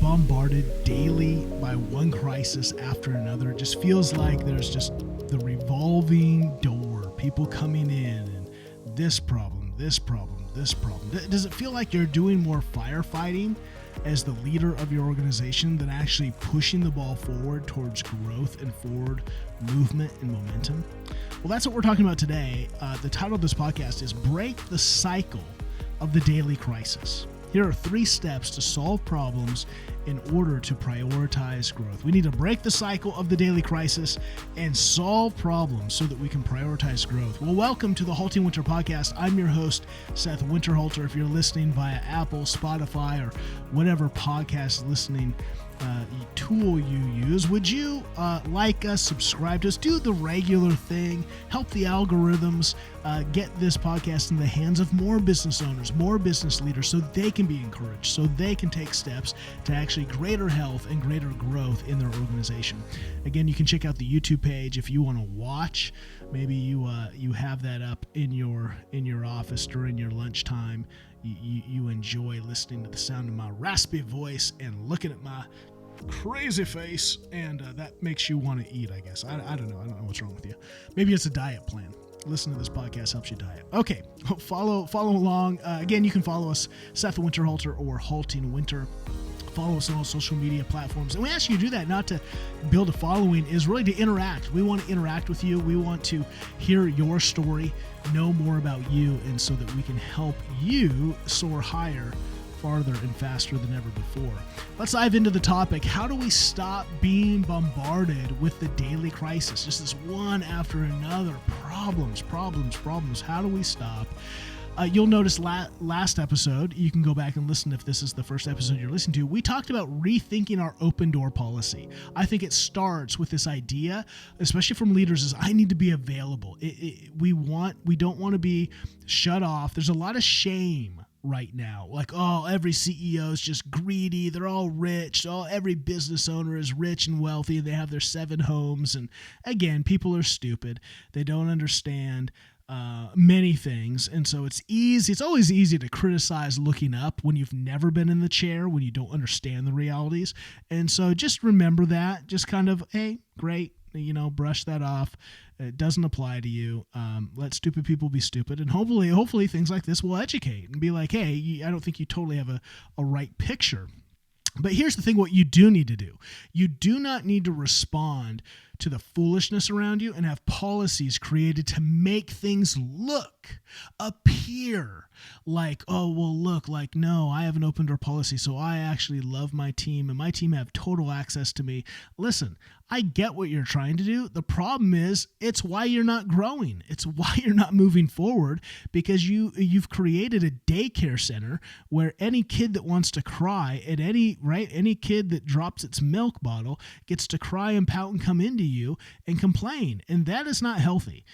bombarded daily by one crisis after another. It just feels like there's just the revolving door, people coming in and this problem, this problem, this problem. Does it feel like you're doing more firefighting as the leader of your organization than actually pushing the ball forward towards growth and forward movement and momentum? Well, that's what we're talking about today. The title of this podcast is Break the Cycle of the Daily Crisis. Here are 3 steps to solve problems in order to prioritize growth. We need to break the cycle of the daily crisis and solve problems so that we can prioritize growth. Well, welcome to the HaltingWinter podcast. I'm your host, Seth Winterhalter. If you're listening via Apple, Spotify, or whatever podcast listening tool you use, would you like us, subscribe to us, do the regular thing, help the algorithms get this podcast in the hands of more business owners, more business leaders, so they can be encouraged, so they can take steps to actually greater health and greater growth in their organization. Again, you can check out the YouTube page if you want to watch. Maybe you have that up in your office during your lunchtime. You enjoy listening to the sound of my raspy voice and looking at my crazy face, and that makes you want to eat, I guess. I don't know. I don't know what's wrong with you. Maybe it's a diet plan. Listening to this podcast helps you diet. Okay, follow along. Again, you can follow us, Seth Winterhalter or HaltingWinter. Follow us on all social media platforms. And we ask you to do that not to build a following, is really to interact. We want to interact with you. We want to hear your story, know more about you, and so that we can help you soar higher, farther, and faster than ever before. Let's dive into the topic. How do we stop being bombarded with the daily crisis? Just this one after another. Problems. How do we stop? You'll notice last episode, you can go back and listen if this is the first episode you're listening to, we talked about rethinking our open door policy. I think it starts with this idea, especially from leaders, is I need to be available. We don't want to be shut off. There's a lot of shame right now. Like, oh, every CEO is just greedy. They're all rich. Oh, every business owner is rich and wealthy. They have their 7 homes. And again, people are stupid. They don't understand many things. And so it's always easy to criticize looking up when you've never been in the chair, when you don't understand the realities. And so just remember that, just kind of, hey, great, brush that off. It doesn't apply to you. Let stupid people be stupid. And hopefully things like this will educate and be like, hey, I don't think you totally have a right picture. But here's the thing, what you do need to do. You do not need to respond to the foolishness around you and have policies created to make things appear like, oh, well, look, like, no, I have an open door policy, so I actually love my team and my team have total access to me. Listen, I get what you're trying to do. The problem is it's why you're not growing. It's why you're not moving forward, because you've created a daycare center where any kid that wants to cry at any kid that drops its milk bottle gets to cry and pout and come into you and complain. And that is not healthy.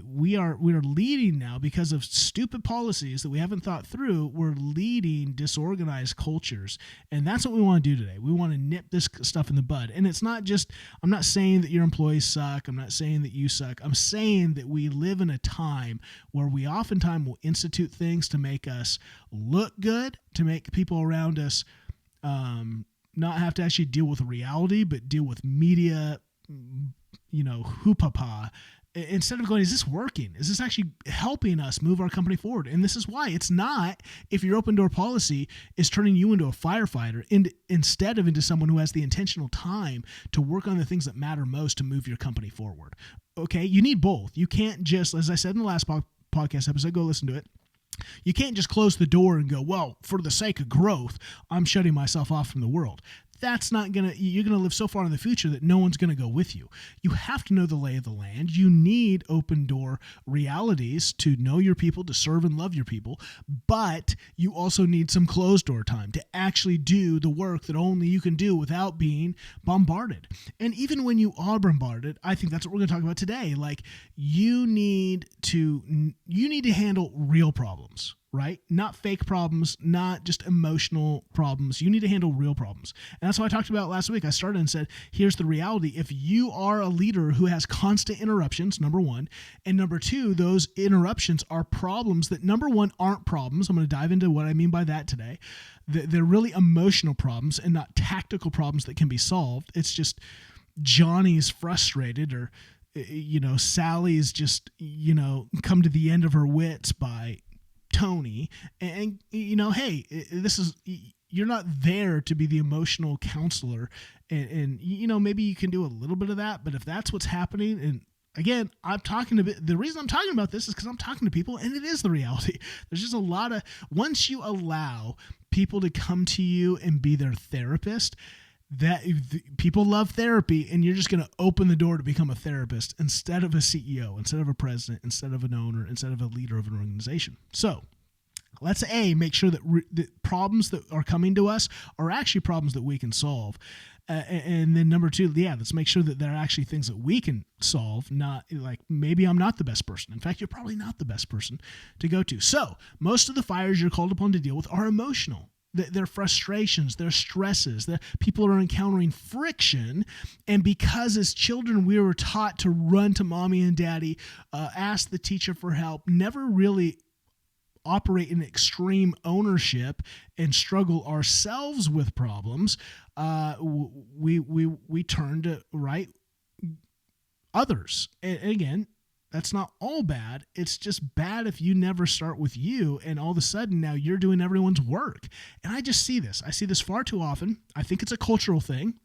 We are leading now because of stupid policies that we haven't thought through. We're leading disorganized cultures, and that's what we want to do today. We want to nip this stuff in the bud. And it's not just, I'm not saying that your employees suck. I'm not saying that you suck. I'm saying that we live in a time where we oftentimes will institute things to make us look good, to make people around us not have to actually deal with reality, but deal with media, hoopapa. Instead of going, is this working? Is this actually helping us move our company forward? And this is why it's not, if your open door policy is turning you into a firefighter instead of into someone who has the intentional time to work on the things that matter most to move your company forward. Okay, you need both. You can't just, as I said in the last podcast episode, go listen to it. You can't just close the door and go, well, for the sake of growth, I'm shutting myself off from the world. That's not you're going to live so far in the future that no one's going to go with you. You have to know the lay of the land. You need open door realities to know your people, to serve and love your people, but you also need some closed door time to actually do the work that only you can do without being bombarded. And even when you are bombarded, I think that's what we're going to talk about today. Like, you need to handle real problems. right? Not fake problems, not just emotional problems. You need to handle real problems. And that's what I talked about last week. I started and said, here's the reality. If you are a leader who has constant interruptions, number one, and number two, those interruptions are problems that, number one, aren't problems. I'm going to dive into what I mean by that today. They're really emotional problems and not tactical problems that can be solved. It's just Johnny's frustrated, or Sally's just, come to the end of her wits by Tony. And hey, you're not there to be the emotional counselor. And maybe you can do a little bit of that, but if that's what's happening, and again, the reason I'm talking about this is because I'm talking to people, and it is the reality. There's just a lot of, once you allow people to come to you and be their therapist, that people love therapy, and you're just going to open the door to become a therapist instead of a CEO, instead of a president, instead of an owner, instead of a leader of an organization. So let's make sure that the problems that are coming to us are actually problems that we can solve. And then number two, let's make sure that they're actually things that we can solve, not like maybe I'm not the best person. In fact, you're probably not the best person to go to. So most of the fires you're called upon to deal with are emotional. Their frustrations, their stresses, that people are encountering friction. And because as children, we were taught to run to mommy and daddy, ask the teacher for help, never really operate in extreme ownership and struggle ourselves with problems, we turn to others. And again, that's not all bad. It's just bad if you never start with you, and all of a sudden now you're doing everyone's work. And I just see this. I see this far too often. I think it's a cultural thing.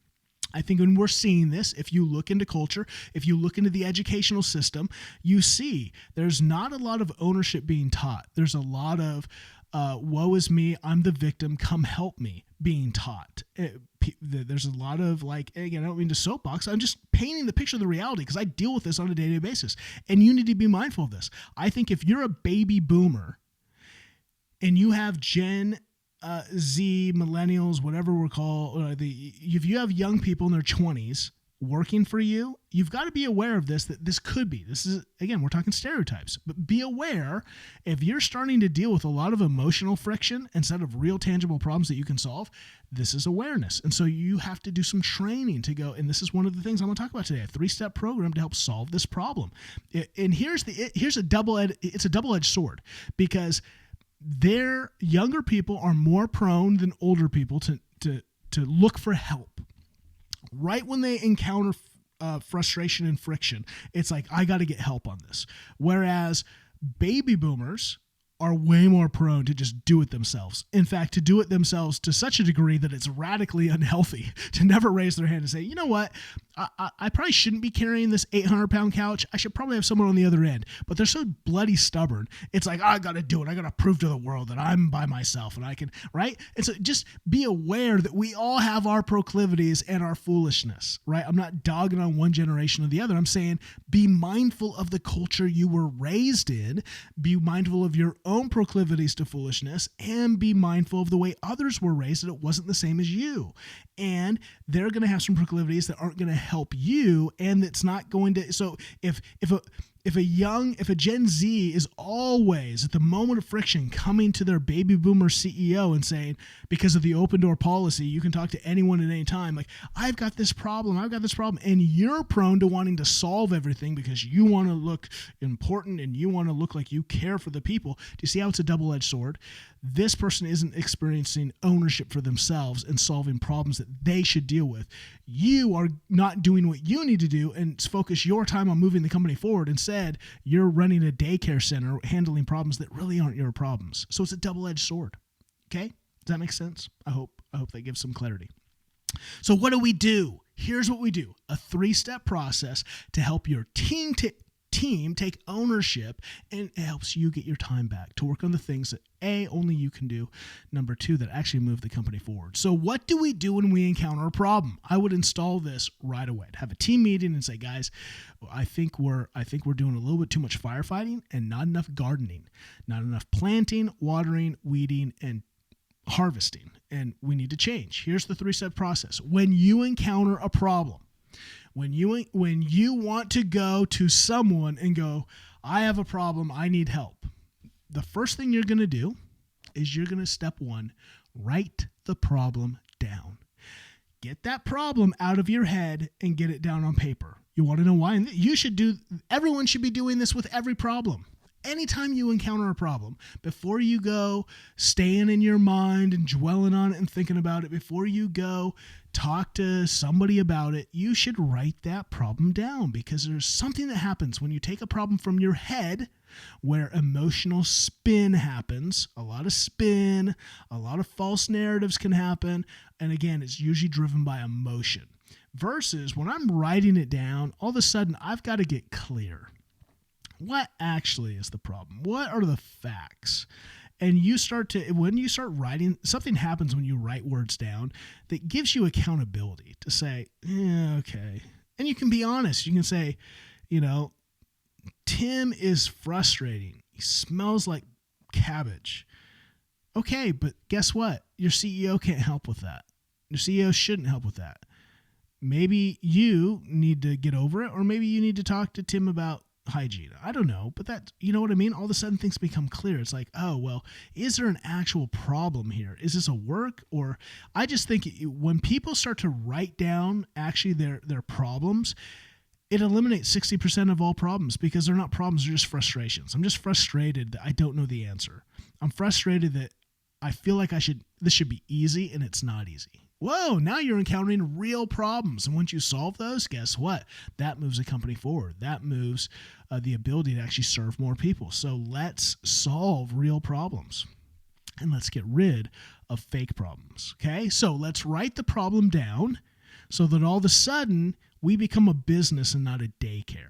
I think when we're seeing this, if you look into culture, if you look into the educational system, you see there's not a lot of ownership being taught. There's a lot of woe is me, I'm the victim, come help me being taught. There's a lot of again, I don't mean to soapbox, I'm just painting the picture of the reality because I deal with this on a day-to-day basis. And you need to be mindful of this. I think if you're a baby boomer and you have Gen Z, millennials, whatever we're called, if you have young people in their 20s working for you, you've got to be aware of this, that this is, again, we're talking stereotypes, but be aware if you're starting to deal with a lot of emotional friction instead of real tangible problems that you can solve, this is awareness. And so you have to do some training to go, and this is one of the things I'm going to talk about today, a 3-step program to help solve this problem. And it's a double-edged sword, because their younger people are more prone than older people to look for help. Right when they encounter frustration and friction, it's like, I got to get help on this. Whereas baby boomers are way more prone to just do it themselves. In fact, to do it themselves to such a degree that it's radically unhealthy to never raise their hand and say, you know what, I probably shouldn't be carrying this 800-pound couch. I should probably have someone on the other end. But they're so bloody stubborn. It's like, I got to do it. I got to prove to the world that I'm by myself and I can, right? And so just be aware that we all have our proclivities and our foolishness, right? I'm not dogging on one generation or the other. I'm saying be mindful of the culture you were raised in. Be mindful of your own proclivities to foolishness, and be mindful of the way others were raised, that it wasn't the same as you. And they're going to have some proclivities that aren't going to help you, and it's not going to. So if a Gen Z is always at the moment of friction coming to their baby boomer CEO and saying, because of the open door policy, you can talk to anyone at any time, like, I've got this problem, and you're prone to wanting to solve everything because you want to look important and you want to look like you care for the people. Do you see how it's a double-edged sword? This person isn't experiencing ownership for themselves and solving problems that they should deal with. You are not doing what you need to do and focus your time on moving the company forward. Instead, you're running a daycare center handling problems that really aren't your problems. So it's a double-edged sword. Okay? Does that make sense? I hope that gives some clarity. So what do we do? Here's what we do. A 3-step process to help your team take ownership, and it helps you get your time back to work on the things that only you can do. Number 2, that actually move the company forward. So what do we do when we encounter a problem? I would install this right away. Have a team meeting and say, guys, I think we're doing a little bit too much firefighting and not enough gardening, not enough planting, watering, weeding, and harvesting, and we need to change. Here's the 3-step process. When you encounter a problem, when you want to go to someone and go, I have a problem, I need help, the first thing you're going to do is you're going to, step one, write the problem down. Get that problem out of your head and get it down on paper. You want to know why? And everyone should be doing this with every problem. Anytime you encounter a problem, before you go staying in your mind and dwelling on it and thinking about it, before you go talk to somebody about it, you should write that problem down, because there's something that happens when you take a problem from your head where emotional spin happens. A lot of spin, a lot of false narratives can happen. And again, it's usually driven by emotion. Versus when I'm writing it down, all of a sudden I've got to get clear. What actually is the problem? What are the facts? And when you start writing, something happens when you write words down that gives you accountability to say, yeah, okay. And you can be honest. You can say, Tim is frustrating. He smells like cabbage. Okay, but guess what? Your CEO can't help with that. Your CEO shouldn't help with that. Maybe you need to get over it, or maybe you need to talk to Tim about hygiene. I don't know, but that, you know what I mean? All of a sudden things become clear. It's like, oh, well, is there an actual problem here? Is this a work? Or I just think when people start to write down actually their problems, it eliminates 60% of all problems, because they're not problems, they're just frustrations. I'm just frustrated that I don't know the answer. I'm frustrated that I feel like this should be easy, and it's not easy. Whoa, now you're encountering real problems. And once you solve those, guess what? That moves a company forward. That moves the ability to actually serve more people. So let's solve real problems, and let's get rid of fake problems. Okay, so let's write the problem down so that all of a sudden we become a business and not a daycare.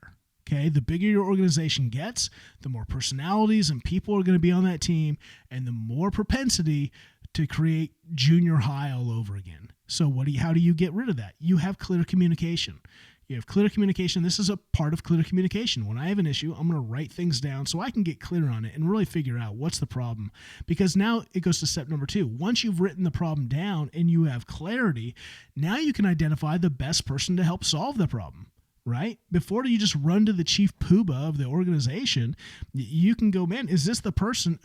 Okay, the bigger your organization gets, the more personalities and people are going to be on that team, and the more propensity to create junior high all over again. So how do you get rid of that? You have clear communication. You have clear communication. This is a part of clear communication. When I have an issue, I'm going to write things down so I can get clear on it and really figure out what's the problem. Because now it goes to step number 2. Once you've written the problem down and you have clarity, now you can identify the best person to help solve the problem. Right? Before you just run to the chief poobah of the organization, you can go, man, is this the person?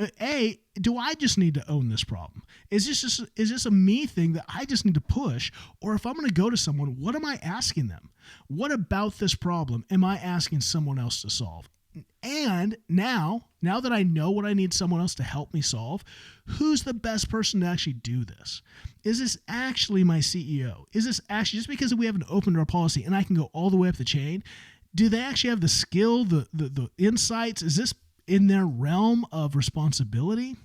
Do I just need to own this problem? Is this a me thing that I just need to push? Or if I'm going to go to someone, what am I asking them? What about this problem am I asking someone else to solve? And now that I know what I need someone else to help me solve, who's the best person to actually do this? Is this actually my CEO? Is this actually, just because we have an open door policy and I can go all the way up the chain, do they actually have the skill, the insights? Is this in their realm of responsibility?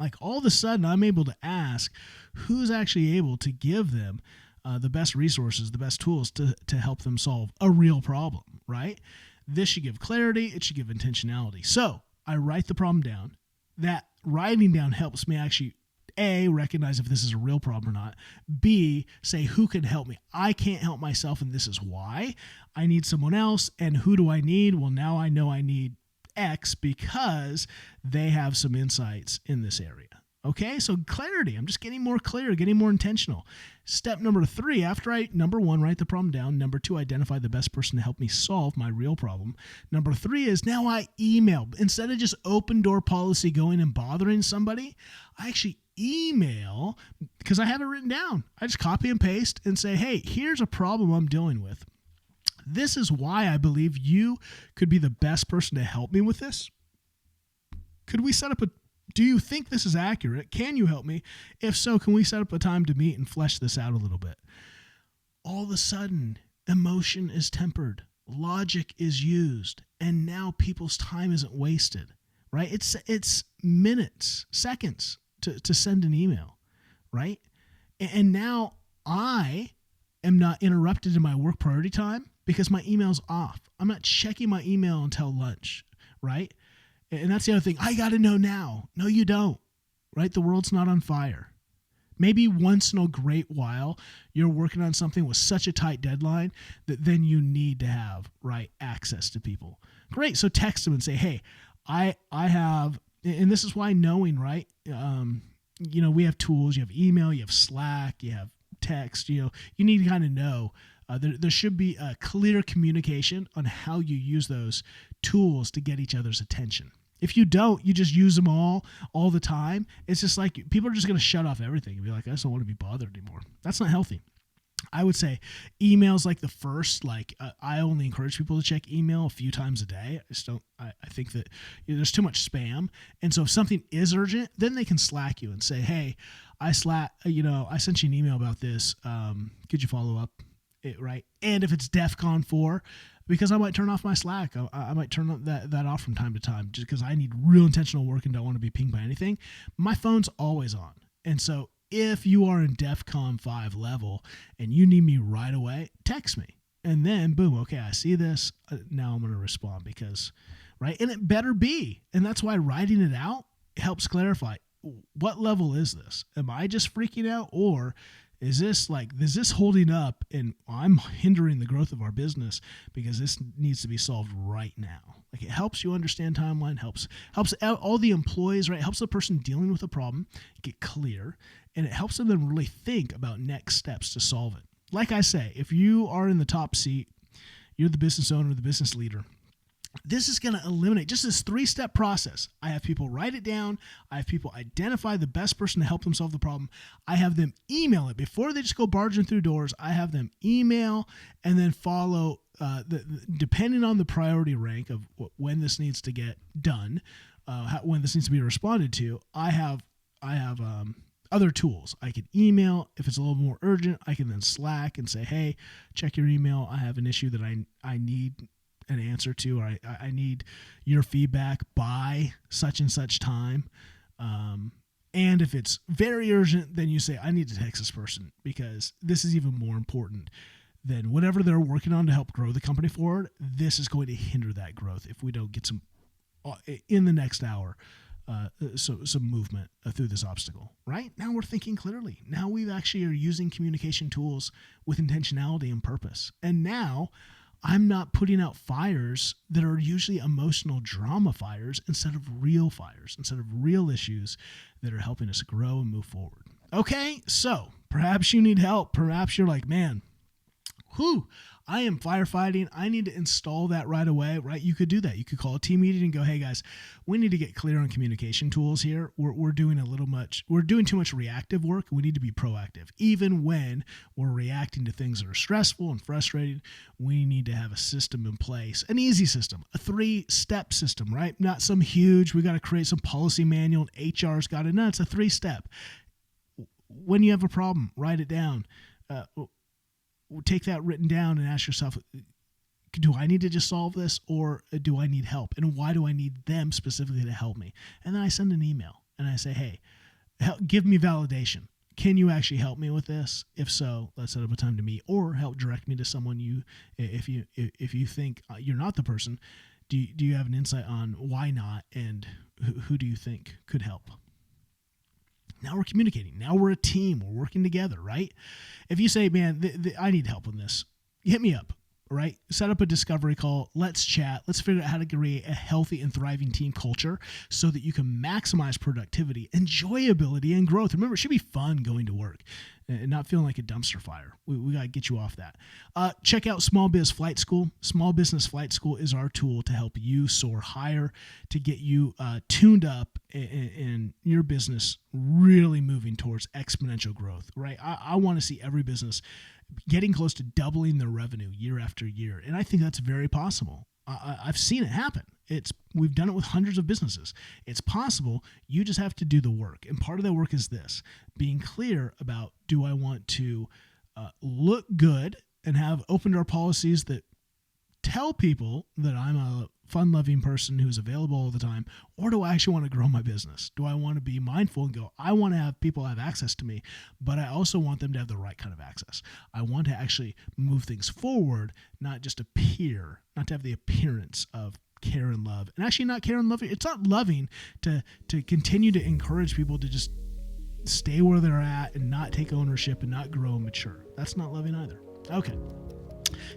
Like, all of a sudden I'm able to ask who's actually able to give them the best resources, the best tools to help them solve a real problem, right? This should give clarity. It should give intentionality. So I write the problem down. That writing down helps me actually, A, recognize if this is a real problem or not. B, say who can help me. I can't help myself, and this is why. I need someone else. And who do I need? Well, now I know I need X because they have some insights in this area. Okay, so clarity. I'm just getting more clear, getting more intentional. Step number 3, after number 1, write the problem down. Number 2, identify the best person to help me solve my real problem. Number 3 is now I email. Instead of just open door policy going and bothering somebody, I actually email because I have it written down. I just copy and paste and say, hey, here's a problem I'm dealing with. This is why I believe you could be the best person to help me with this. Could we set up do you think this is accurate? Can you help me? If so, can we set up a time to meet and flesh this out a little bit? All of a sudden, emotion is tempered. Logic is used. And now people's time isn't wasted, right? It's minutes, seconds to send an email, right? And now I am not interrupted in my work priority time because my email's off. I'm not checking my email until lunch, right? And that's the other thing. I got to know now. No, you don't, right? The world's not on fire. Maybe once in a great while, you're working on something with such a tight deadline that then you need to have, right, access to people. Great. So text them and say, hey, I have, and this is why knowing, right? We have tools. You have email, you have Slack, you have text, you need to kind of know. There should be a clear communication on how you use those tools to get each other's attention. If you don't, you just use them all the time. It's just like people are just going to shut off everything and be like, I just don't want to be bothered anymore. That's not healthy. I would say email's like the first, I only encourage people to check email a few times a day. I think that there's too much spam. And so if something is urgent, then they can Slack you and say, hey, I sent you an email about this. Could you follow up? Right. And if it's DEFCON 4, because I might turn off my Slack, I might turn that off from time to time just because I need real intentional work and don't want to be pinged by anything. My phone's always on. And so if you are in DEFCON 5 level and you need me right away, text me. And then, boom, okay, I see this. Now I'm going to respond because, right? And it better be. And that's why writing it out helps clarify, what level is this? Am I just freaking out, or is this holding up and I'm hindering the growth of our business because this needs to be solved right now? Like, it helps you understand timeline, helps all the employees, right? Helps the person dealing with the problem get clear, and it helps them then really think about next steps to solve it. Like I say, if you are in the top seat, you're the business owner, the business leader, this is going to eliminate just this 3-step process. I have people write it down. I have people identify the best person to help them solve the problem. I have them email it before they just go barging through doors. I have them email and then follow, depending on the priority rank of when this needs to get done, when this needs to be responded to. I have other tools. I can email. If it's a little more urgent, I can then Slack and say, hey, check your email. I have an issue that I need an answer to, or I need your feedback by such and such time. And if it's very urgent, then you say, I need to text this person because this is even more important than whatever they're working on to help grow the company forward. This is going to hinder that growth if we don't get some in the next hour, some movement through this obstacle. Right now we're thinking clearly. Now we actually are using communication tools with intentionality and purpose. And now I'm not putting out fires that are usually emotional drama fires instead of real fires, instead of real issues that are helping us grow and move forward. Okay, so perhaps you need help. Perhaps you're like, man, I am firefighting. I need to install that right away, right? You could do that. You could call a team meeting and go, hey guys, we need to get clear on communication tools here. We're doing too much reactive work. We need to be proactive. Even when we're reacting to things that are stressful and frustrating, we need to have a system in place, an easy system, a 3-step system, right? Not some huge, we got to create some policy manual and HR's got it. No, it's a 3-step. When you have a problem, write it down. Take that written down and ask yourself, do I need to just solve this, or do I need help? And why do I need them specifically to help me? And then I send an email and I say, hey, give me validation. Can you actually help me with this? If so, let's set up a time to meet, or help direct me to someone if you think you're not the person, do you have an insight on why not, and who do you think could help? Now we're communicating. Now we're a team. We're working together, right? If you say, man, I need help on this, hit me up, right? Set up a discovery call. Let's chat. Let's figure out how to create a healthy and thriving team culture so that you can maximize productivity, enjoyability, and growth. Remember, it should be fun going to work and not feeling like a dumpster fire. We got to get you off that. Check out Small Biz Flight School. Small Business Flight School is our tool to help you soar higher, to get you tuned up in your business really moving towards exponential growth, right? I want to see every business getting close to doubling their revenue year after year. And I think that's very possible. I've seen it happen. We've done it with hundreds of businesses. It's possible. You just have to do the work. And part of that work is this: being clear about, do I want to look good and have open door policies that tell people that I'm a fun-loving person who's available all the time, or do I actually want to grow my business? Do I want to be mindful and go, I want to have people have access to me, but I also want them to have the right kind of access. I want to actually move things forward, not just appear, not to have the appearance of care and love. And actually not care and love. It's not loving to continue to encourage people to just stay where they're at and not take ownership and not grow and mature. That's not loving either. Okay.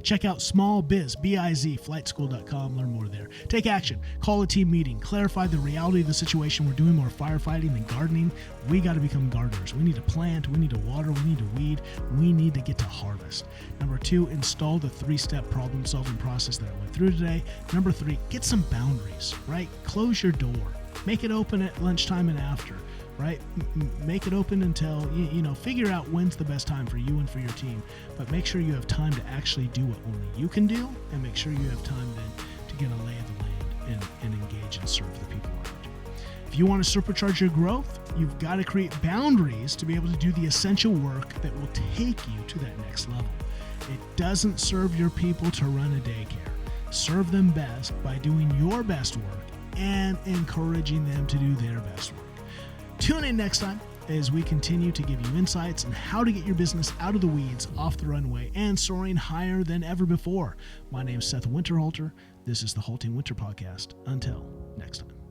Check out flightschool.com. Learn more there. Take action. Call a team meeting. Clarify the reality of the situation. We're doing more firefighting than gardening. We got to become gardeners. We need to plant. We need to water. We need to weed. We need to get to harvest. Number 2, install the 3-step problem-solving process that I went through today. Number 3, get some boundaries, right? Close your door. Make it open at lunchtime and after, right? Make it open until, figure out when's the best time for you and for your team. But make sure you have time to actually do what only you can do, and make sure you have time then to get a lay of the land and engage and serve the people around you. If you want to supercharge your growth, you've got to create boundaries to be able to do the essential work that will take you to that next level. It doesn't serve your people to run a daycare. Serve them best by doing your best work and encouraging them to do their best work. Tune in next time as we continue to give you insights on how to get your business out of the weeds, off the runway, and soaring higher than ever before. My name is Seth Winterhalter. This is the Halting Winter Podcast. Until next time.